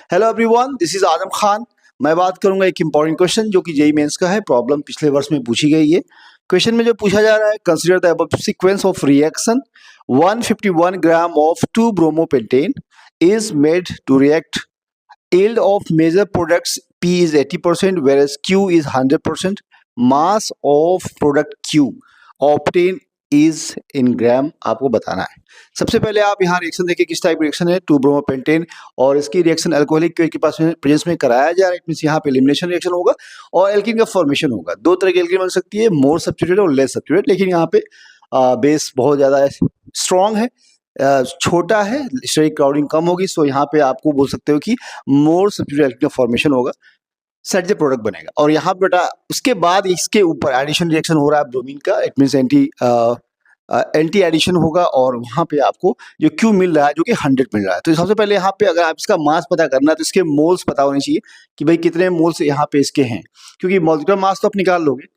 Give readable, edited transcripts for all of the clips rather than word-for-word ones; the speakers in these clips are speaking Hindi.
Hello everyone, this is Azam Khan. मैं बात करूंगा एक इंपॉर्टेंट क्वेश्चन जो कि जेईई मेंस का है। प्रॉब्लम पिछले वर्ष में पूछी गई है। क्वेश्चन में जो पूछा जा रहा है, consider the above sequence of reaction 151 gram of 2 bromopentane is made to react. Yield of major products P is 80% whereas Q is 100%. Mass of product Q obtained is in gram आपको बताना है। सबसे पहले आप यहाँ रिएक्शन देखिए किस टाइप रिएक्शन है, 2 ब्रोमोपेंटेन और इसकी रिएक्शन अल्कोहलिक के पास प्रेजेंस में कराया जा रहा है। मींस यहाँ पे एलिमिनेशन रिएक्शन होगा और एल्कीन का फॉर्मेशन होगा। दो तरह की एल्कीन बन सकती है, मोर सब्स्टिट्यूटेड और लेस सब्स्टिट्यूटेड। लेकिन यहाँ पे बेस बहुत ज़्यादा स्ट्रॉन्ग है, छोटा है, स्टेरिक क्राउडिंग कम होगी। सो यहाँ पे आपको बोल सकते हो कि मोर सब्स्टिट्यूटेड एल्कीन का फॉर्मेशन होगा, सेट द प्रोडक्ट बनेगा। और यहाँ पे बेटा उसके बाद इसके ऊपर एडिशन रिएक्शन हो रहा है ब्रोमीन का, इट मीन्स एंटी एडिशन होगा और वहाँ पे आपको जो क्यू मिल रहा है जो कि 100 मिल रहा है। तो सबसे पहले यहाँ पे अगर आप इसका मास पता करना है तो इसके मोल्स पता होने चाहिए कि भाई कितने मोल्स यहाँ पे इसके हैं, क्योंकि मॉलिक्यूलर मास तो आप निकाल लोगे।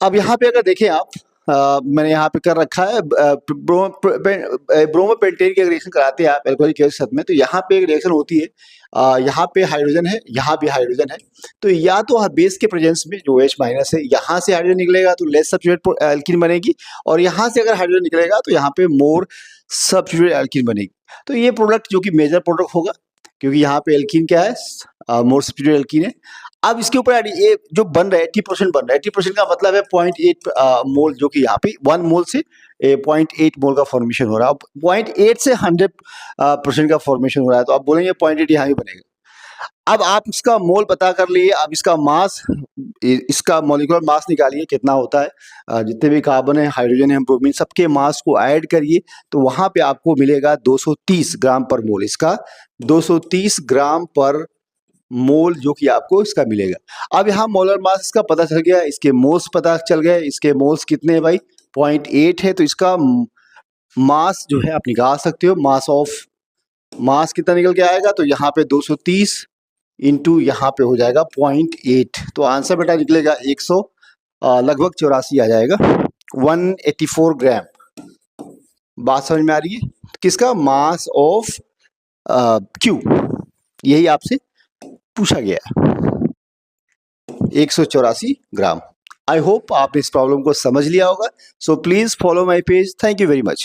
अब यहाँ पे अगर देखें आप, मैंने यहाँ पे कर रखा है ब्रोमोपेंटेन की रिएक्शन कराते हैं आप एल्कोहलिक के साथ में, तो यहाँ पे एक रिएक्शन होती है, यहाँ पे हाइड्रोजन है, यहाँ भी हाइड्रोजन है। तो या तो बेस के प्रेजेंस में जो H माइनस है, यहाँ से हाइड्रोजन निकलेगा तो लेस सब्स्टिट्यूटेड एल्कीन बनेगी, और यहाँ से अगर हाइड्रोजन निकलेगा तो यहाँ पे मोर सब्स्टिट्यूटेड एल्कीन बनेगी। तो ये प्रोडक्ट जो कि मेजर प्रोडक्ट होगा, क्योंकि यहाँ पे एल्कीन क्या है, मोर सब्स्टिट्यूटेड एल्कीन है। अब इसके ऊपर ये जो बन रहा है 80% बन रहा है। 80% का मतलब है 0.8 मोल, जो कि यहाँ पे 1 मोल से 0.8 मोल का फॉर्मेशन हो रहा है। अब 0.8 से 100% का फॉर्मेशन हो रहा है, तो आप बोलेंगे 0.8 यहाँ भी बनेगा। अब आप इसका मोल पता कर लिए, अब इसका मास, इसका मॉलिक्यूलर मास निकालिए कितना होता है। जितने भी कार्बन है, हाइड्रोजन है, ब्रोमीन, सबके मास को ऐड करिए तो वहां पे आपको मिलेगा 230 ग्राम पर मोल। इसका 230 ग्राम पर मोल जो कि आपको इसका मिलेगा। अब यहाँ मोलर मास इसका पता चल गया, इसके मोल्स पता चल गए। इसके मोल्स कितने हैं भाई, 0.8 है, तो इसका मास जो है आप निकाल सकते हो। मास कितना निकल के आएगा, तो यहाँ पे 230 इंटू यहाँ पे हो जाएगा 0.8, तो आंसर बेटा निकलेगा 100 लगभग 84 आ जाएगा, 184 ग्राम। बात समझ में आ रही है? किसका मास ऑफ क्यू, यही आपसे पूछा गया है, 184 ग्राम। आई होप आपने इस प्रॉब्लम को समझ लिया होगा। So please follow my page. Thank you very much.